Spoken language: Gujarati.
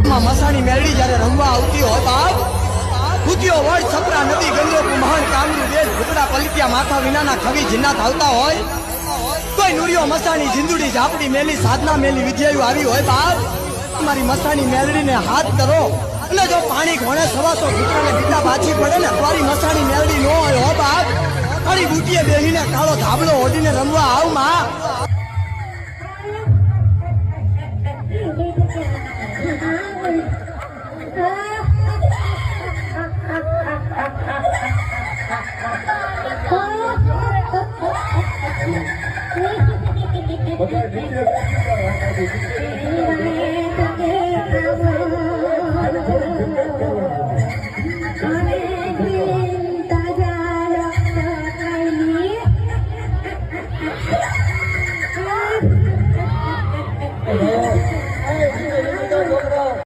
મસાણી મેળડી જ્યારે રમવા આવતી હોય બાપ કુતિયો વડ છપરા નદી ગંગો મહાન કામરૂ દેશ ભૂતડા પલિત્યા માથા વિનાના ખવી જિન્નાત આવતા હોય કોઈ નુરિયો મસાણી જિંદુડી ઝાપડી મેલી સાધના મેલી વિજયાયુ આવી હોય બાપ મારી મસાણી મેળડીને હાથ કરો અને જો પાણી ઘોણે સવાસો ભૂતરાને બીટા બાછી પડે ને તમારી મસાણી મેળડી ન હોય હો બાપ તારી બુટીએ બેહીને કાળો ધાબળો ઓઢીને રમવા આવ માં